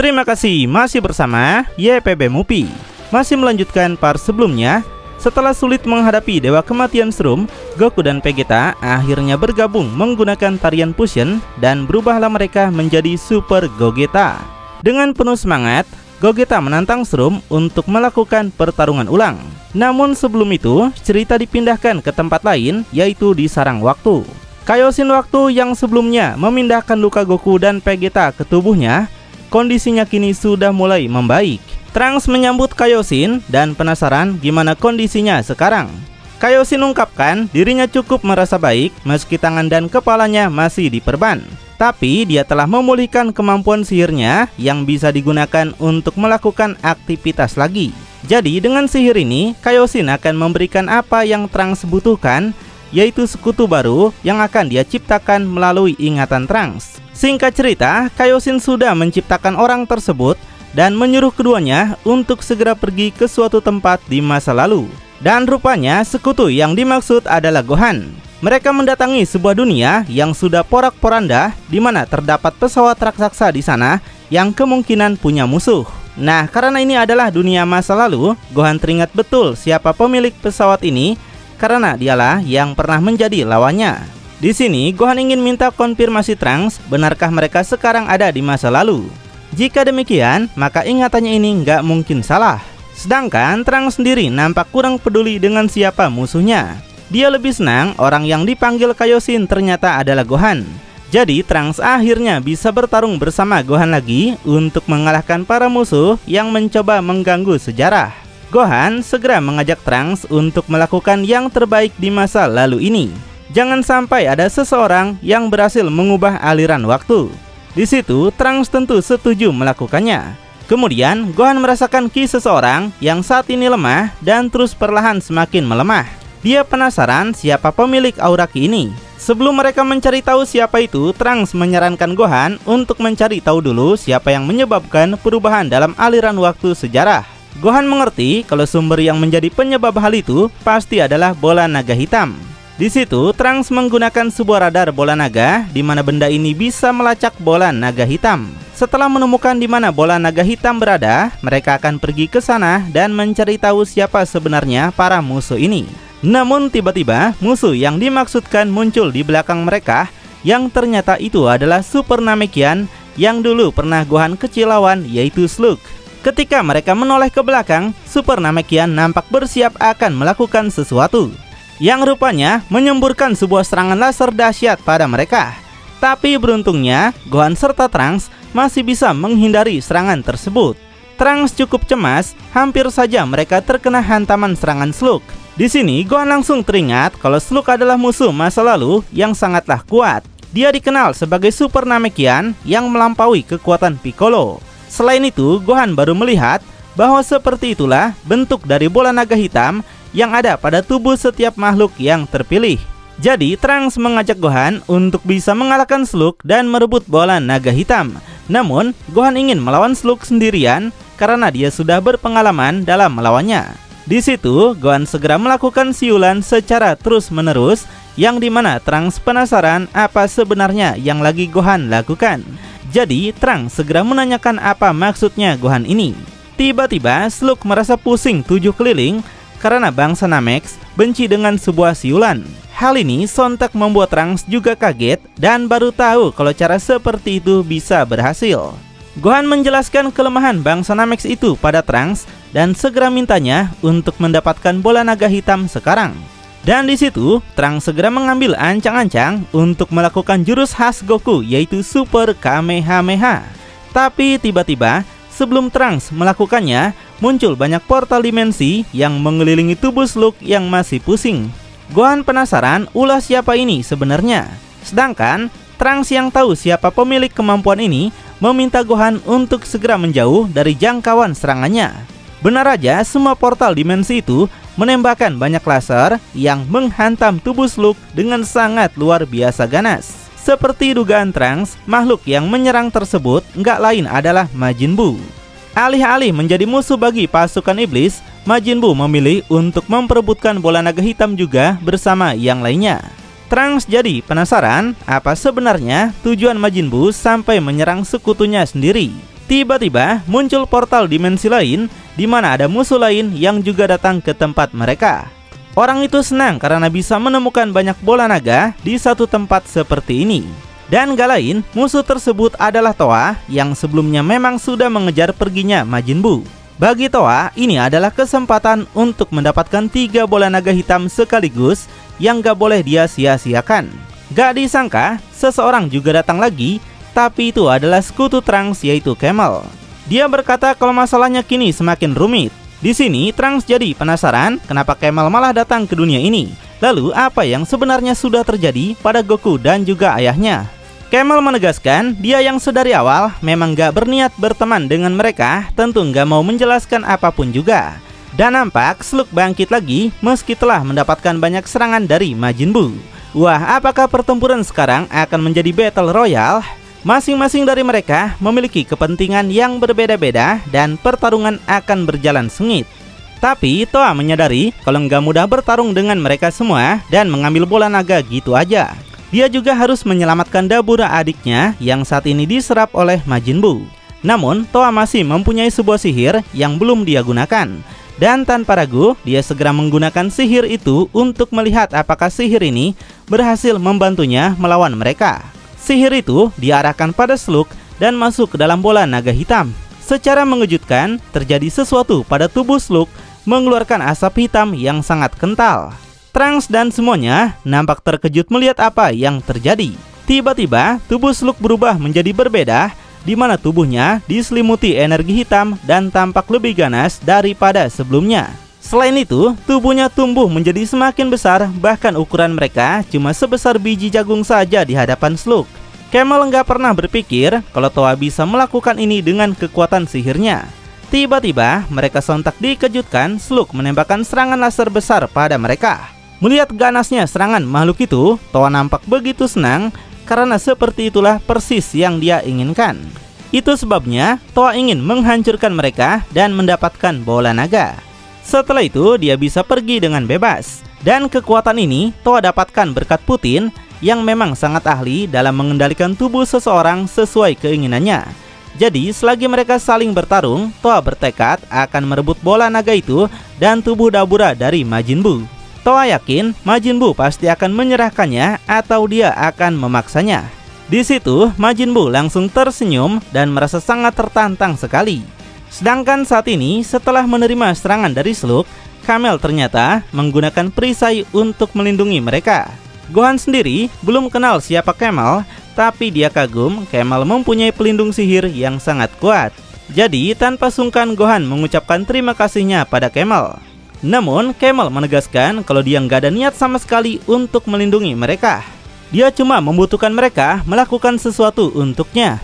Terima kasih masih bersama YPB Movie. Masih melanjutkan part sebelumnya. Setelah sulit menghadapi Dewa Kematian Shroom, Goku dan Vegeta akhirnya bergabung menggunakan tarian fusion dan berubahlah mereka menjadi Super Gogeta. Dengan penuh semangat, Gogeta menantang Shroom untuk melakukan pertarungan ulang. Namun sebelum itu, cerita dipindahkan ke tempat lain, yaitu di sarang waktu. Kaioshin waktu yang sebelumnya memindahkan luka Goku dan Vegeta ke tubuhnya, kondisinya kini sudah mulai membaik. Trunks menyambut Kaioshin dan penasaran gimana kondisinya sekarang. Kaioshin ungkapkan dirinya cukup merasa baik meski tangan dan kepalanya masih diperban. Tapi dia telah memulihkan kemampuan sihirnya yang bisa digunakan untuk melakukan aktivitas lagi. Jadi dengan sihir ini, Kaioshin akan memberikan apa yang Trunks butuhkan, yaitu sekutu baru yang akan dia ciptakan melalui ingatan Trunks. Singkat cerita, Kaioshin sudah menciptakan orang tersebut dan menyuruh keduanya untuk segera pergi ke suatu tempat di masa lalu. Dan rupanya sekutu yang dimaksud adalah Gohan. Mereka mendatangi sebuah dunia yang sudah porak-poranda, di mana terdapat pesawat raksasa di sana yang kemungkinan punya musuh. Nah, karena ini adalah dunia masa lalu, Gohan teringat betul siapa pemilik pesawat ini, karena dialah yang pernah menjadi lawannya. Di sini, Gohan ingin minta konfirmasi Trunks, benarkah mereka sekarang ada di masa lalu? Jika demikian, maka ingatannya ini nggak mungkin salah. Sedangkan Trunks sendiri nampak kurang peduli dengan siapa musuhnya. Dia lebih senang orang yang dipanggil Kaioshin ternyata adalah Gohan. Jadi Trunks akhirnya bisa bertarung bersama Gohan lagi untuk mengalahkan para musuh yang mencoba mengganggu sejarah. Gohan segera mengajak Trunks untuk melakukan yang terbaik di masa lalu ini. Jangan sampai ada seseorang yang berhasil mengubah aliran waktu. Di situ Trunks tentu setuju melakukannya. Kemudian Gohan merasakan ki seseorang yang saat ini lemah dan terus perlahan semakin melemah. Dia penasaran siapa pemilik aura ki ini. Sebelum mereka mencari tahu siapa itu, Trunks menyarankan Gohan untuk mencari tahu dulu siapa yang menyebabkan perubahan dalam aliran waktu sejarah. Gohan mengerti kalau sumber yang menjadi penyebab hal itu pasti adalah bola naga hitam. Di situ, Trunks menggunakan sebuah radar bola naga di mana benda ini bisa melacak bola naga hitam. Setelah menemukan di mana bola naga hitam berada, mereka akan pergi ke sana dan mencari tahu siapa sebenarnya para musuh ini. Namun tiba-tiba, musuh yang dimaksudkan muncul di belakang mereka, yang ternyata itu adalah Super Namekian yang dulu pernah Gohan kecil lawan, yaitu Slug. Ketika mereka menoleh ke belakang, Super Namekian nampak bersiap akan melakukan sesuatu yang rupanya menyemburkan sebuah serangan laser dahsyat pada mereka. Tapi beruntungnya, Gohan serta Trunks masih bisa menghindari serangan tersebut. Trunks cukup cemas, hampir saja mereka terkena hantaman serangan Slug. Di sini, Gohan langsung teringat kalau Slug adalah musuh masa lalu yang sangatlah kuat. Dia dikenal sebagai Super Namekian yang melampaui kekuatan Piccolo. Selain itu, Gohan baru melihat bahwa seperti itulah bentuk dari bola naga hitam yang ada pada tubuh setiap makhluk yang terpilih. Jadi Trunks mengajak Gohan untuk bisa mengalahkan Slug dan merebut bola naga hitam. Namun Gohan ingin melawan Slug sendirian karena dia sudah berpengalaman dalam melawannya. Di situ Gohan segera melakukan siulan secara terus-menerus, yang dimana Trunks penasaran apa sebenarnya yang lagi Gohan lakukan. Jadi Trunks segera menanyakan apa maksudnya Gohan ini. Tiba-tiba Slug merasa pusing 7 keliling karena bangsa Namex benci dengan sebuah siulan. Hal ini sontak membuat Trunks juga kaget dan baru tahu kalau cara seperti itu bisa berhasil. Gohan menjelaskan kelemahan bangsa Namex itu pada Trunks dan segera mintanya untuk mendapatkan bola naga hitam sekarang. Dan di situ Trunks segera mengambil ancang-ancang untuk melakukan jurus khas Goku, yaitu Super Kamehameha. Tapi tiba-tiba sebelum Trunks melakukannya, muncul banyak portal dimensi yang mengelilingi tubuh Slug yang masih pusing. Gohan penasaran ulah siapa ini sebenarnya. Sedangkan Trunks yang tahu siapa pemilik kemampuan ini meminta Gohan untuk segera menjauh dari jangkauan serangannya. Benar aja, semua portal dimensi itu menembakkan banyak laser yang menghantam tubuh Slug dengan sangat luar biasa ganas. Seperti dugaan Trunks, makhluk yang menyerang tersebut nggak lain adalah Majin Buu. Alih-alih menjadi musuh bagi pasukan iblis, Majin Buu memilih untuk memperebutkan bola naga hitam juga bersama yang lainnya. Trunks jadi penasaran apa sebenarnya tujuan Majin Buu sampai menyerang sekutunya sendiri. Tiba-tiba muncul portal dimensi lain di mana ada musuh lain yang juga datang ke tempat mereka. Orang itu senang karena bisa menemukan banyak bola naga di satu tempat seperti ini. Dan gak lain, musuh tersebut adalah Toa yang sebelumnya memang sudah mengejar perginya Majin Buu. Bagi Toa, ini adalah kesempatan untuk mendapatkan 3 bola naga hitam sekaligus yang gak boleh dia sia-siakan. Gak disangka, seseorang juga datang lagi, tapi itu adalah sekutu Trunks yaitu Camel. Dia berkata kalau masalahnya kini semakin rumit. Di sini Trunks jadi penasaran kenapa Camel malah datang ke dunia ini. Lalu apa yang sebenarnya sudah terjadi pada Goku dan juga ayahnya? Camel menegaskan dia yang sedari awal memang gak berniat berteman dengan mereka, tentu gak mau menjelaskan apapun juga. Dan nampak Slug bangkit lagi meski telah mendapatkan banyak serangan dari Majin Buu. Wah, apakah pertempuran sekarang akan menjadi battle royale? Masing-masing dari mereka memiliki kepentingan yang berbeda-beda dan pertarungan akan berjalan sengit. Tapi Toa menyadari kalau nggak mudah bertarung dengan mereka semua dan mengambil bola naga gitu aja. Dia juga harus menyelamatkan Dabura adiknya yang saat ini diserap oleh Majin Buu. Namun Toa masih mempunyai sebuah sihir yang belum dia gunakan. Dan tanpa ragu dia segera menggunakan sihir itu untuk melihat apakah sihir ini berhasil membantunya melawan mereka. Sihir itu diarahkan pada Slug dan masuk ke dalam bola naga hitam. Secara mengejutkan, terjadi sesuatu pada tubuh Slug mengeluarkan asap hitam yang sangat kental. Trunks dan semuanya nampak terkejut melihat apa yang terjadi. Tiba-tiba tubuh Slug berubah menjadi berbeda, di mana tubuhnya diselimuti energi hitam dan tampak lebih ganas daripada sebelumnya. Selain itu, tubuhnya tumbuh menjadi semakin besar, bahkan ukuran mereka cuma sebesar biji jagung saja di hadapan Slug. Camel nggak pernah berpikir kalau Toa bisa melakukan ini dengan kekuatan sihirnya. Tiba-tiba mereka sontak dikejutkan Slug menembakkan serangan laser besar pada mereka. Melihat ganasnya serangan makhluk itu, Toa nampak begitu senang karena seperti itulah persis yang dia inginkan. Itu sebabnya Toa ingin menghancurkan mereka dan mendapatkan bola naga. Setelah itu dia bisa pergi dengan bebas. Dan kekuatan ini Toa dapatkan berkat Putin yang memang sangat ahli dalam mengendalikan tubuh seseorang sesuai keinginannya. Jadi selagi mereka saling bertarung, Toa bertekad akan merebut bola naga itu dan tubuh Dabura dari Majin Buu. Toa yakin Majin Buu pasti akan menyerahkannya atau dia akan memaksanya. Di situ Majin Buu langsung tersenyum dan merasa sangat tertantang sekali. Sedangkan saat ini setelah menerima serangan dari Slug, Camel ternyata menggunakan perisai untuk melindungi mereka. Gohan sendiri belum kenal siapa Camel, tapi dia kagum Camel mempunyai pelindung sihir yang sangat kuat. Jadi tanpa sungkan Gohan mengucapkan terima kasihnya pada Camel. Namun Camel menegaskan kalau dia nggak ada niat sama sekali untuk melindungi mereka. Dia cuma membutuhkan mereka melakukan sesuatu untuknya.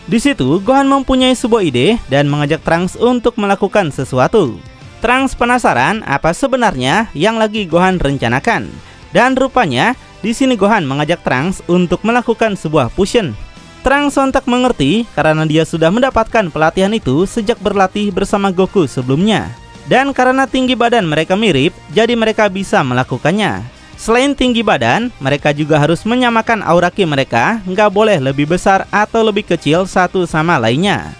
Di situ Gohan mempunyai sebuah ide dan mengajak Trunks untuk melakukan sesuatu. Trunks penasaran apa sebenarnya yang lagi Gohan rencanakan. Dan rupanya di sini Gohan mengajak Trunks untuk melakukan sebuah fusion. Trunks sontak mengerti karena dia sudah mendapatkan pelatihan itu sejak berlatih bersama Goku sebelumnya. Dan karena tinggi badan mereka mirip, jadi mereka bisa melakukannya. Selain tinggi badan, mereka juga harus menyamakan aura ki mereka, nggak boleh lebih besar atau lebih kecil satu sama lainnya.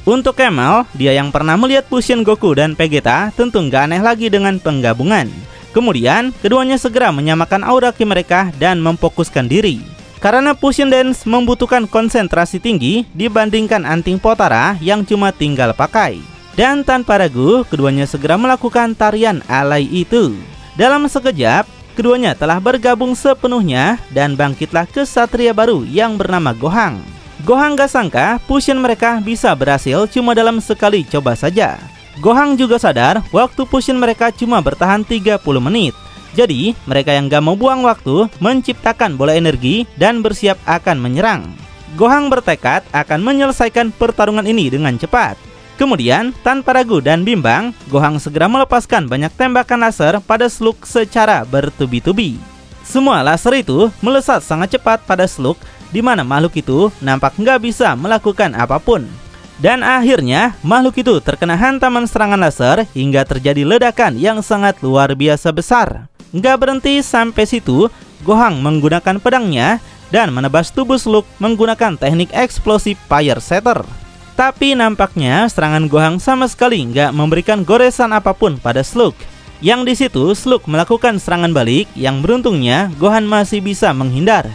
Untuk Camel, dia yang pernah melihat fusion Goku dan Vegeta tentu nggak aneh lagi dengan penggabungan. Kemudian, keduanya segera menyamakan aura ki mereka dan memfokuskan diri. Karena fusion dance membutuhkan konsentrasi tinggi dibandingkan anting Potara yang cuma tinggal pakai. Dan tanpa ragu, keduanya segera melakukan tarian alay itu. Dalam sekejap, keduanya telah bergabung sepenuhnya dan bangkitlah kesatria baru yang bernama Gohan. Gohan gak sangka fusion mereka bisa berhasil cuma dalam sekali coba saja. Gohan juga sadar waktu fusion mereka cuma bertahan 30 menit. Jadi mereka yang gak mau buang waktu menciptakan bola energi dan bersiap akan menyerang. Gohan bertekad akan menyelesaikan pertarungan ini dengan cepat. Kemudian, tanpa ragu dan bimbang, Gohan segera melepaskan banyak tembakan laser pada Slug secara bertubi-tubi. Semua laser itu melesat sangat cepat pada Slug, di mana makhluk itu nampak nggak bisa melakukan apapun. Dan akhirnya, makhluk itu terkena hantaman serangan laser hingga terjadi ledakan yang sangat luar biasa besar. Nggak berhenti sampai situ, Gohan menggunakan pedangnya dan menebas tubuh Slug menggunakan teknik eksplosif Fire Setter. Tapi nampaknya serangan Gohang sama sekali nggak memberikan goresan apapun pada Slug. Yang di situ Slug melakukan serangan balik yang beruntungnya Gohan masih bisa menghindar.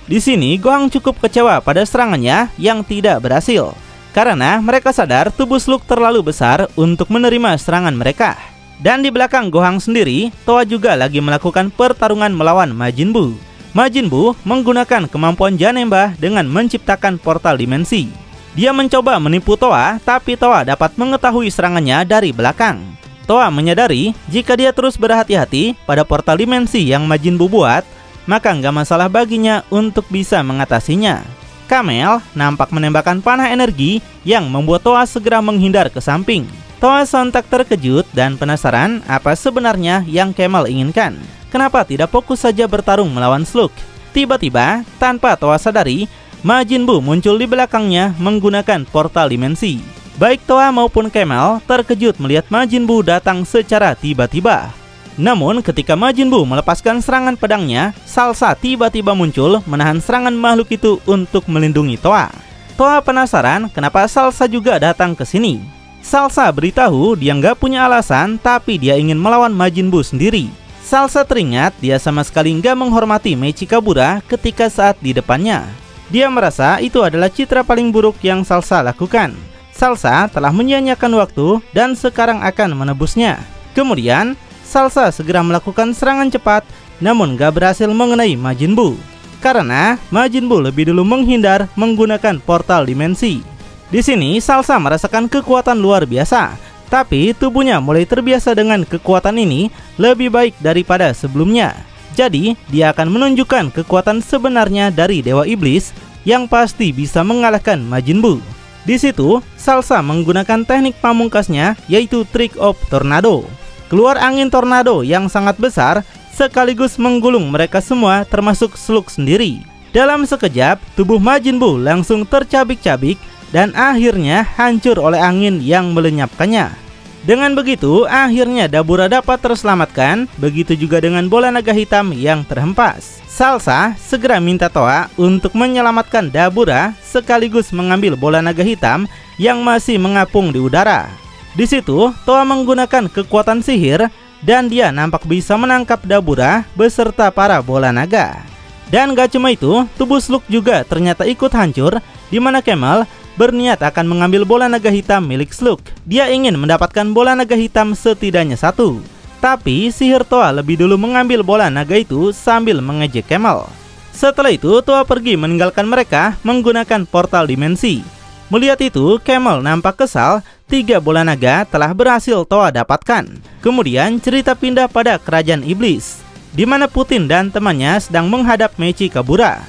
Di sini Gohang cukup kecewa pada serangannya yang tidak berhasil, karena mereka sadar tubuh Slug terlalu besar untuk menerima serangan mereka. Dan di belakang Gohang sendiri, Towa juga lagi melakukan pertarungan melawan Majin Buu. Majin Buu menggunakan kemampuan Janemba dengan menciptakan portal dimensi. Dia mencoba menipu Towa, tapi Towa dapat mengetahui serangannya dari belakang. Towa menyadari jika dia terus berhati-hati pada portal dimensi yang Majin Buu buat, maka nggak masalah baginya untuk bisa mengatasinya. Kamel nampak menembakkan panah energi yang membuat Towa segera menghindar ke samping. Towa sontak terkejut dan penasaran apa sebenarnya yang Camel inginkan. Kenapa tidak fokus saja bertarung melawan Slug? Tiba-tiba, tanpa Towa sadari, Majin Buu muncul di belakangnya menggunakan portal dimensi. Baik Towa maupun Camel terkejut melihat Majin Buu datang secara tiba-tiba. Namun ketika Majin Buu melepaskan serangan pedangnya, Salsa tiba-tiba muncul menahan serangan makhluk itu untuk melindungi Towa. Towa penasaran kenapa Salsa juga datang ke sini. Salsa beritahu dia nggak punya alasan, tapi dia ingin melawan Majin Buu sendiri. Salsa teringat dia sama sekali nggak menghormati Mechikabura ketika saat di depannya. Dia merasa itu adalah citra paling buruk yang Salsa lakukan. Salsa telah menyia-nyiakan waktu dan sekarang akan menebusnya. Kemudian, Salsa segera melakukan serangan cepat, namun gak berhasil mengenai Majin Buu. Karena Majin Buu lebih dulu menghindar menggunakan portal dimensi. Di sini, Salsa merasakan kekuatan luar biasa, tapi tubuhnya mulai terbiasa dengan kekuatan ini lebih baik daripada sebelumnya. Jadi, dia akan menunjukkan kekuatan sebenarnya dari Dewa Iblis yang pasti bisa mengalahkan Majin Buu. Di situ, Salsa menggunakan teknik pamungkasnya, yaitu Trick of Tornado. Keluar angin tornado yang sangat besar, sekaligus menggulung mereka semua termasuk Slug sendiri. Dalam sekejap, tubuh Majin Buu langsung tercabik-cabik dan akhirnya hancur oleh angin yang melenyapkannya. Dengan begitu, akhirnya Dabura dapat terselamatkan, begitu juga dengan bola naga hitam yang terhempas. Salsa segera minta Towa untuk menyelamatkan Dabura sekaligus mengambil bola naga hitam yang masih mengapung di udara. Di situ, Towa menggunakan kekuatan sihir dan dia nampak bisa menangkap Dabura beserta para bola naga. Dan gak cuma itu, tubuh Slug juga ternyata ikut hancur, di mana Camel berniat akan mengambil bola naga hitam milik Slug. Dia ingin mendapatkan bola naga hitam setidaknya satu. Tapi sihir Towa lebih dulu mengambil bola naga itu sambil mengejek Camel. Setelah itu Towa pergi meninggalkan mereka menggunakan portal dimensi. Melihat itu, Camel nampak kesal. 3 bola naga telah berhasil Towa dapatkan. Kemudian cerita pindah pada kerajaan iblis, di mana Putin dan temannya sedang menghadap Mechikabura.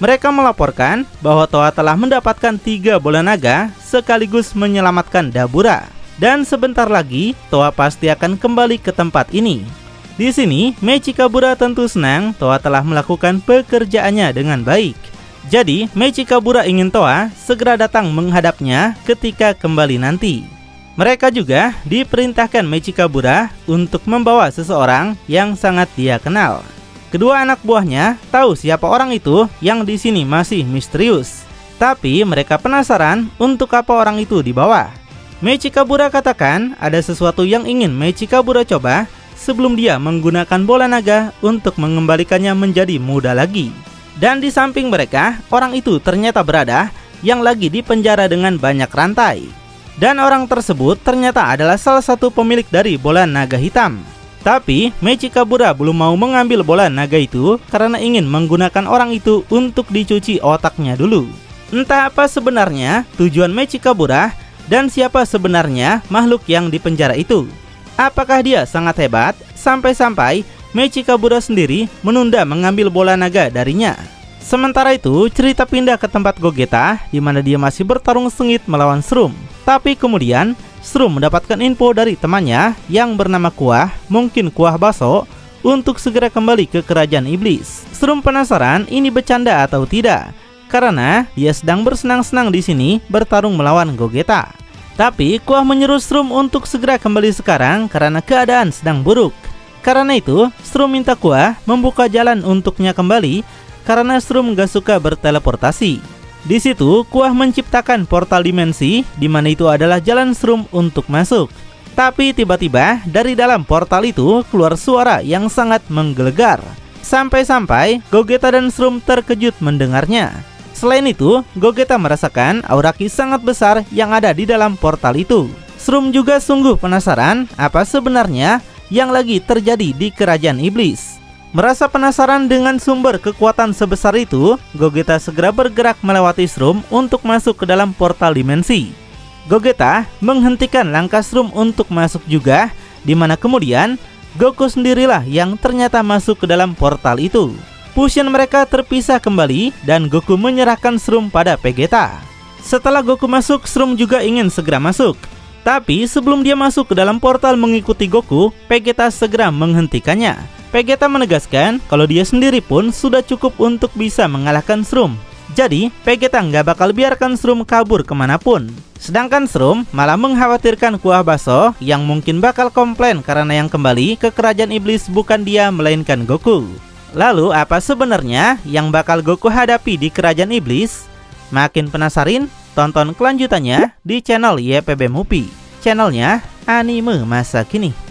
Mereka melaporkan bahwa Towa telah mendapatkan 3 bola naga sekaligus menyelamatkan Dabura. Dan sebentar lagi Towa pasti akan kembali ke tempat ini. Di sini Mechikabura tentu senang Towa telah melakukan pekerjaannya dengan baik. Jadi Mechikabura ingin Towa segera datang menghadapnya ketika kembali nanti. Mereka juga diperintahkan Mechikabura untuk membawa seseorang yang sangat dia kenal. Kedua anak buahnya tahu siapa orang itu yang di sini masih misterius. Tapi mereka penasaran untuk apa orang itu dibawa. Mechikabura katakan ada sesuatu yang ingin Mechikabura coba sebelum dia menggunakan bola naga untuk mengembalikannya menjadi muda lagi. Dan di samping mereka, orang itu ternyata berada yang lagi dipenjara dengan banyak rantai. Dan orang tersebut ternyata adalah salah satu pemilik dari bola naga hitam. Tapi Mechikabura belum mau mengambil bola naga itu karena ingin menggunakan orang itu untuk dicuci otaknya dulu. Entah apa sebenarnya tujuan Mechikabura dan siapa sebenarnya makhluk yang dipenjara itu. Apakah dia sangat hebat sampai-sampai Mechikabura sendiri menunda mengambil bola naga darinya? Sementara itu, cerita pindah ke tempat Gogeta di mana dia masih bertarung sengit melawan Shroom. Tapi kemudian Shroom mendapatkan info dari temannya yang bernama Kuah, mungkin Kuah Baso, untuk segera kembali ke kerajaan iblis. Shroom penasaran ini bercanda atau tidak, karena dia sedang bersenang-senang di sini bertarung melawan Gogeta. Tapi Kuah menyuruh Shroom untuk segera kembali sekarang karena keadaan sedang buruk. Karena itu, Shroom minta Kuah membuka jalan untuknya kembali karena Shroom gak suka berteleportasi. Di situ, Kuah menciptakan portal dimensi, di mana itu adalah jalan Shroom untuk masuk. Tapi tiba-tiba, dari dalam portal itu keluar suara yang sangat menggelegar. Sampai-sampai, Gogeta dan Shroom terkejut mendengarnya. Selain itu, Gogeta merasakan aura ki sangat besar yang ada di dalam portal itu. Shroom juga sungguh penasaran apa sebenarnya yang lagi terjadi di kerajaan iblis. Merasa penasaran dengan sumber kekuatan sebesar itu, Gogeta segera bergerak melewati Shroom untuk masuk ke dalam portal dimensi. Gogeta menghentikan langkah Shroom untuk masuk juga, di mana kemudian Goku sendirilah yang ternyata masuk ke dalam portal itu. Fusion mereka terpisah kembali dan Goku menyerahkan Shroom pada Vegeta. Setelah Goku masuk, Shroom juga ingin segera masuk. Tapi sebelum dia masuk ke dalam portal mengikuti Goku, Vegeta segera menghentikannya. Vegeta menegaskan kalau dia sendiri pun sudah cukup untuk bisa mengalahkan Shroom. Jadi, Vegeta nggak bakal biarkan Shroom kabur kemanapun. Sedangkan Shroom malah mengkhawatirkan Kuah Baso yang mungkin bakal komplain karena yang kembali ke kerajaan iblis bukan dia melainkan Goku. Lalu apa sebenarnya yang bakal Goku hadapi di kerajaan iblis? Makin penasaran? Tonton kelanjutannya di channel YPB Movie, channelnya anime masa kini.